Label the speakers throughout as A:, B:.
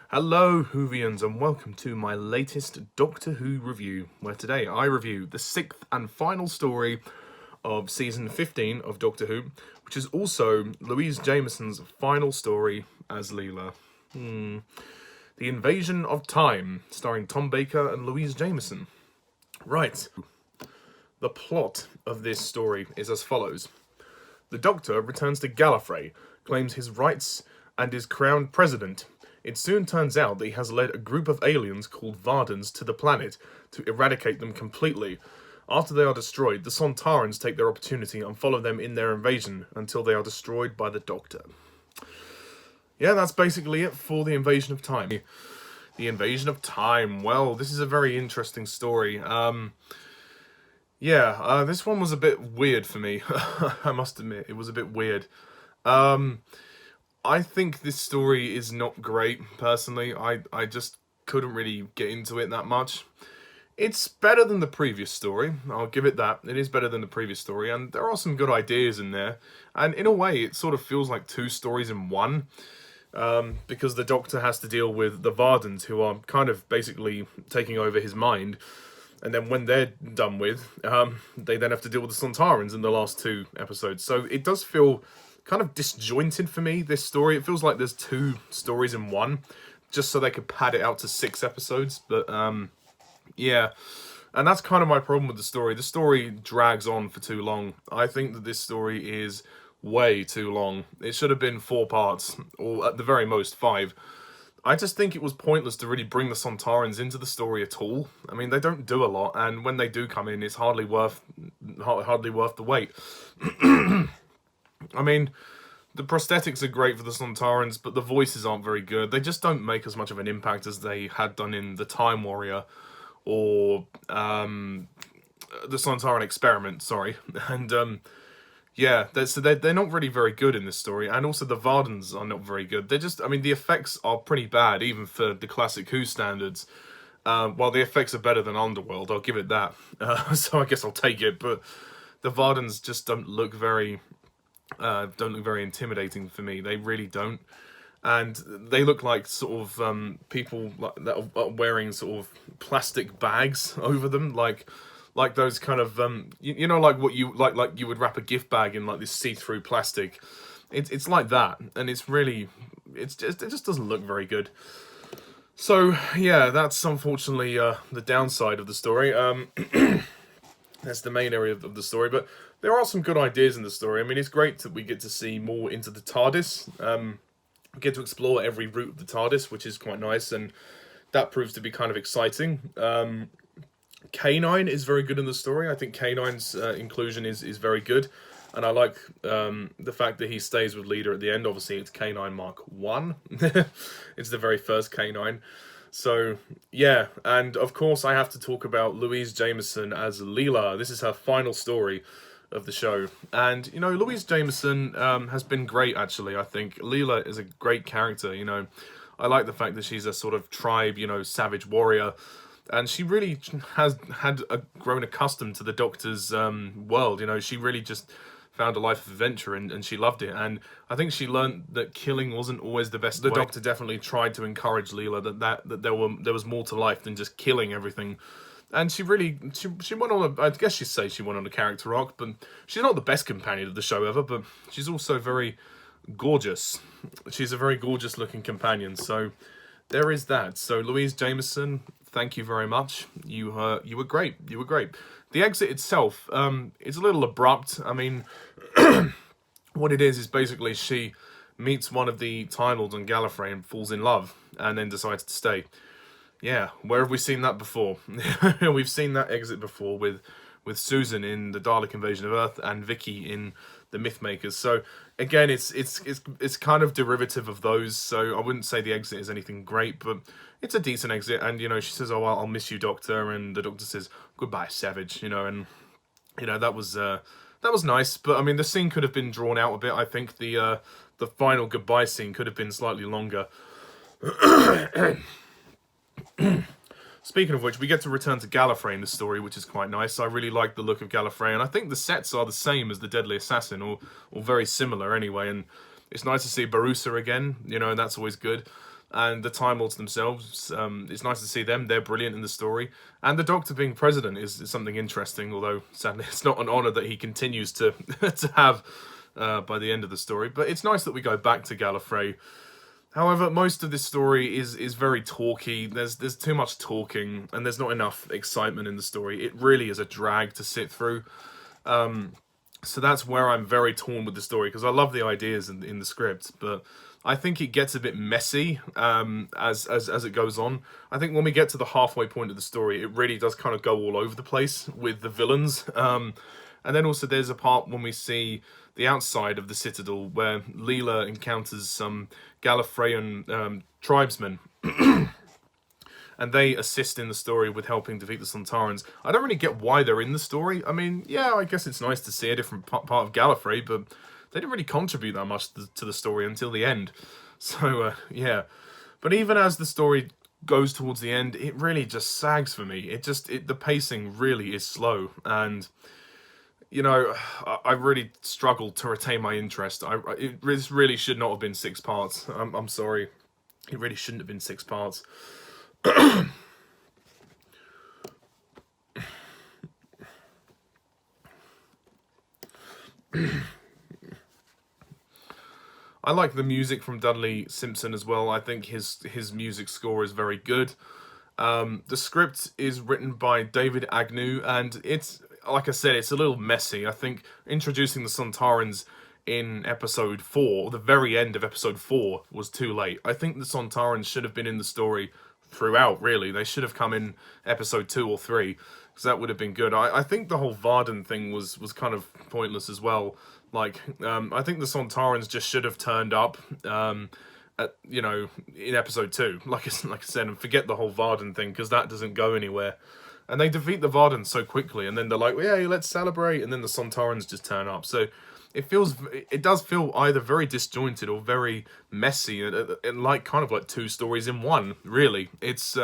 A: Hello Whovians and welcome to my latest Doctor Who review, where today I review the 6th and final story of season 15 of Doctor Who, which is also Louise Jameson's final story as Leela. The Invasion of Time, starring Tom Baker and Louise Jameson. Right, the plot of this story is as follows. The Doctor returns to Gallifrey, claims his rights and is crowned president. It soon turns out that he has led a group of aliens called Vardans to the planet to eradicate them completely. After they are destroyed, the Sontarans take their opportunity and follow them in their invasion until they are destroyed by the Doctor. Yeah, that's basically it for the Invasion of Time. The Invasion of Time. Well, this is a very interesting story. This one was a bit weird for me. I must admit, it was a bit weird. I think this story is not great, personally. I just couldn't really get into it that much. It's better than the previous story, I'll give it that. It is better than the previous story, and there are some good ideas in there. And in a way, it sort of feels like two stories in one. Because the Doctor has to deal with the Vardans, who are kind of basically taking over his mind. And then when they're done with, they then have to deal with the Sontarans in the last two episodes. So it does feel kind of disjointed for me, this story. It feels like there's two stories in one, just so they could pad it out to 6 episodes. But, yeah. And that's kind of my problem with the story. The story drags on for too long. I think that this story is way too long. It should have been 4 parts, or at the very most 5. I just think it was pointless to really bring the Sontarans into the story at all. I mean, they don't do a lot, and when they do come in, it's hardly worth the wait. I mean, the prosthetics are great for the Sontarans, but the voices aren't very good. They just don't make as much of an impact as they had done in The Time Warrior, or the Sontaran Experiment, sorry. And, yeah, they're not really very good in this story, and also the Vardans are not very good. They're just, I mean, the effects are pretty bad, even for the classic Who standards. While the effects are better than Underworld, I'll give it that. So I guess I'll take it, but the Vardans just don't look very intimidating for me. They really don't. And they look like sort of people that are wearing sort of plastic bags over them, like those kind of you know, like what you like you would wrap a gift bag in, like this see-through plastic. It's like that, and it just doesn't look very good. So yeah, that's unfortunately the downside of the story. That's the main area of the story, but there are some good ideas in the story. I mean, it's great that we get to see more into the TARDIS. We get to explore every route of the TARDIS, which is quite nice, and that proves to be kind of exciting. K9 is very good in the story. I think K9's inclusion is very good, and I like the fact that he stays with Leela at the end. Obviously, it's K9 Mark 1. It's the very first K9. So, yeah, and of course I have to talk about Louise Jameson as Leela. This is her final story of the show. And, you know, Louise Jameson has been great, actually, I think. Leela is a great character, you know. I like the fact that she's a sort of tribe, you know, savage warrior. And she really has grown accustomed to the Doctor's world, you know. She really just found a life of adventure, and she loved it. And I think she learned that killing wasn't always the best way. The Doctor definitely tried to encourage Leela that there was more to life than just killing everything. And she went on I guess she'd say she went on a character arc, but she's not the best companion of the show ever, but she's also very gorgeous. She's a very gorgeous looking companion, so there is that. So Louise Jameson, thank you very much. You were great. You were great. The exit itself, it's a little abrupt. I mean, what it is basically she meets one of the Time Lords on Gallifrey and falls in love, and then decides to stay. Yeah, where have we seen that before? We've seen that exit before with Susan in the Dalek Invasion of Earth and Vicky in the Mythmakers. So again, it's kind of derivative of those. So I wouldn't say the exit is anything great, but it's a decent exit. And you know, she says, "Oh, well, I'll miss you, Doctor," and the Doctor says, "Goodbye, Savage." You know, and you know that was nice. But I mean, the scene could have been drawn out a bit. I think the final goodbye scene could have been slightly longer. Speaking of which, we get to return to Gallifrey in the story, which is quite nice. I really like the look of Gallifrey, and I think the sets are the same as the Deadly Assassin, or very similar anyway. And It's nice to see Barusa again, you know, and that's always good. And the Time Lords themselves, it's nice to see them. They're brilliant in the story. And the Doctor being president is something interesting, although sadly it's not an honour that he continues to to have by the end of the story. But it's nice that we go back to Gallifrey. However, most of this story is very talky. There's too much talking, and there's not enough excitement in the story. It really is a drag to sit through. So that's where I'm very torn with the story, because I love the ideas in the script, but I think it gets a bit messy as it goes on. I think when we get to the halfway point of the story, it really does kind of go all over the place with the villains. And then also there's a part when we see the outside of the Citadel where Leela encounters some Gallifreyan tribesmen. And they assist in the story with helping defeat the Sontarans. I don't really get why they're in the story. I mean, yeah, I guess it's nice to see a different part of Gallifrey, but they didn't really contribute that much to the story until the end. So, yeah. But even as the story goes towards the end, it really just sags for me. The pacing really is slow. And, you know, I really struggled to retain my interest. This really should not have been 6 parts. I'm sorry. It really shouldn't have been 6 parts. I like the music from Dudley Simpson as well. I think his music score is very good. The script is written by David Agnew, and it's, like I said, it's a little messy. I think introducing the Sontarans in episode 4, the very end of episode 4, was too late. I think the Sontarans should have been in the story throughout, really. They should have come in episode 2 or 3, because that would have been good. I think the whole Varden thing was kind of pointless as well. Like, I think the Sontarans just should have turned up, you know, in episode 2, like I said, and forget the whole Varden thing, because that doesn't go anywhere. And they defeat the Vardens so quickly, and then they're like, well, yeah, let's celebrate, and then the Sontarans just turn up. So it does feel either very disjointed or very messy, and like kind of like 2 stories in one. Really, it's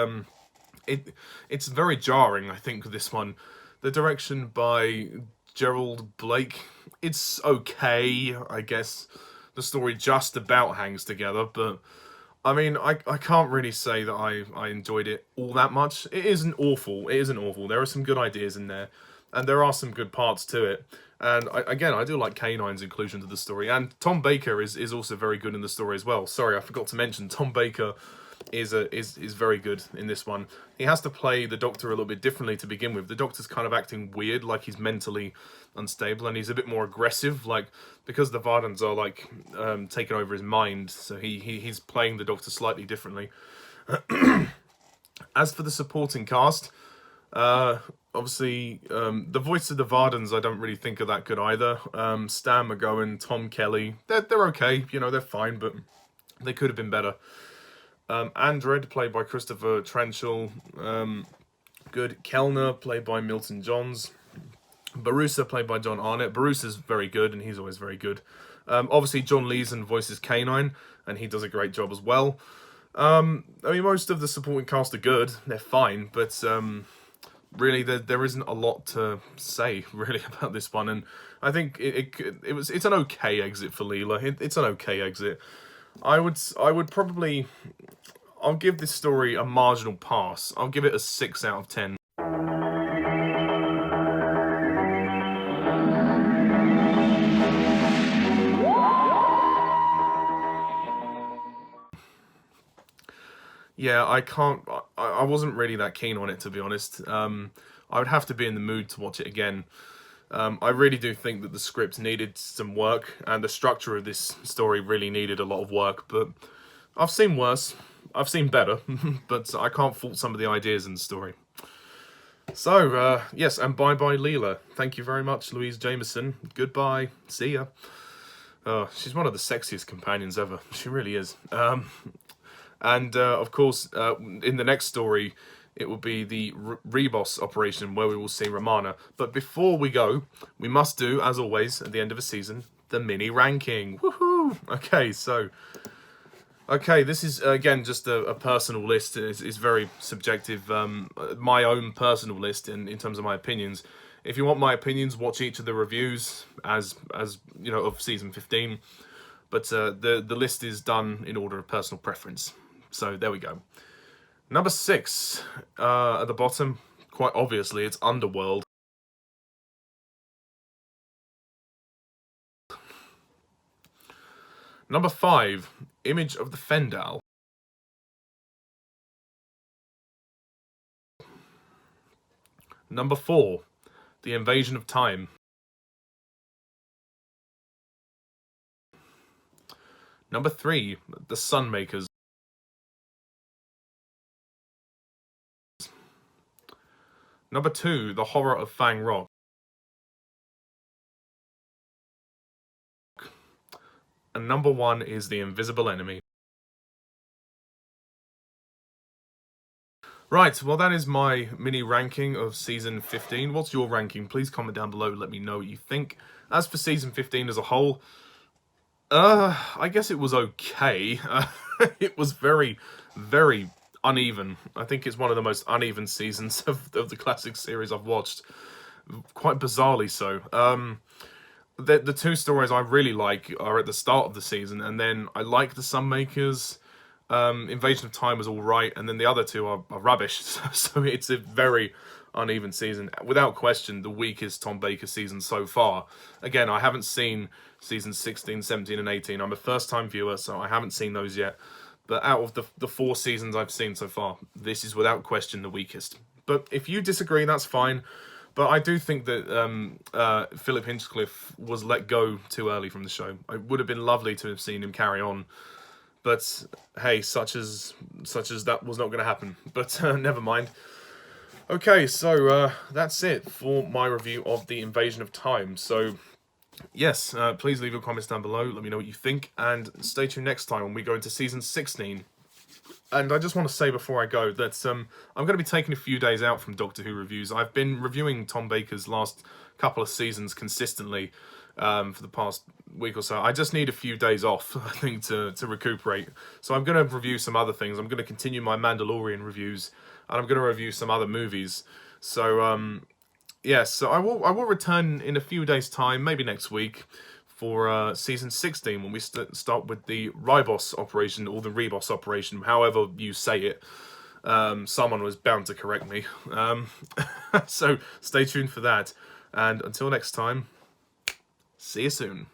A: very jarring. I think this one, the direction by Gerald Blake, it's okay. I guess the story just about hangs together, but I mean, I can't really say that I enjoyed it all that much. It isn't awful. It isn't awful. There are some good ideas in there, and there are some good parts to it. And I do like K9's inclusion to the story. And Tom Baker is also very good in the story as well. Sorry, I forgot to mention Tom Baker is very good in this one. He has to play the Doctor a little bit differently to begin with. The Doctor's kind of acting weird, like he's mentally unstable, and he's a bit more aggressive, like because the Vardens are like taking over his mind. So he's playing the Doctor slightly differently. As for the supporting cast, obviously, the voice of the Vardens I don't really think are that good either. Stan McGowan, Tom Kelly, they're okay, you know, they're fine, but they could have been better. Andred, played by Christopher Trenchell, good. Kellner, played by Milton Johns. Barusa, played by John Arnott. Barusa's very good, and he's always very good. Obviously, John Leeson voices K9, and he does a great job as well. I mean, most of the supporting cast are good. They're fine, but really, there isn't a lot to say really about this one. And I think it's an okay exit for Leela. It's an okay exit. I would probably, I'll give this story a marginal pass. I'll give it a 6 out of 10. Yeah, I wasn't really that keen on it, to be honest. I would have to be in the mood to watch it again. I really do think that the script needed some work, and the structure of this story really needed a lot of work, but I've seen worse. I've seen better, but I can't fault some of the ideas in the story. So, yes, and bye-bye Leela. Thank you very much, Louise Jameson. Goodbye. See ya. Oh, she's one of the sexiest companions ever. She really is. And, of course, in the next story, it will be the Rebos operation where we will see Romana. But before we go, we must do, as always, at the end of a season, the mini ranking. Woohoo! Okay, so... Okay, this is, again, just a personal list. It's very subjective. My own personal list in terms of my opinions. If you want my opinions, watch each of the reviews as you know, of season 15. But the list is done in order of personal preference. So there we go. Number 6 at the bottom, quite obviously, it's Underworld. Number 5, Image of the Fendal. Number 4, The Invasion of Time. Number 3, The Sunmakers. Number 2, The Horror of Fang Rock. And number 1 is The Invisible Enemy. Right, well that is my mini ranking of Season 15. What's your ranking? Please comment down below, let me know what you think. As for Season 15 as a whole, I guess it was okay. It was very, very uneven. I think it's one of the most uneven seasons of the classic series I've watched. Quite bizarrely so. The two stories I really like are at the start of the season, and then I like the Sunmakers. Invasion of Time was all right, and then the other two are rubbish. So it's a very uneven season. Without question, the weakest Tom Baker season so far. Again, I haven't seen seasons 16, 17, and 18. I'm a first-time viewer, so I haven't seen those yet. But out of the 4 seasons I've seen so far, this is without question the weakest. But if you disagree, that's fine. But I do think that Philip Hinchcliffe was let go too early from the show. It would have been lovely to have seen him carry on. But hey, such as that was not going to happen. But never mind. Okay, so that's it for my review of The Invasion of Time. So yes, please leave your comments down below. Let me know what you think, and stay tuned next time when we go into season 16. And I just want to say before I go that I'm going to be taking a few days out from Doctor Who reviews. I've been reviewing Tom Baker's last couple of seasons consistently for the past week or so. I just need a few days off, I think, to recuperate. So I'm going to review some other things. I'm going to continue my Mandalorian reviews, and I'm going to review some other movies. So yes, so I will return in a few days' time, maybe next week, for season 16, when we start with the Ribos operation, or the Rebos operation, however you say it. Someone was bound to correct me. So stay tuned for that, and until next time, see you soon.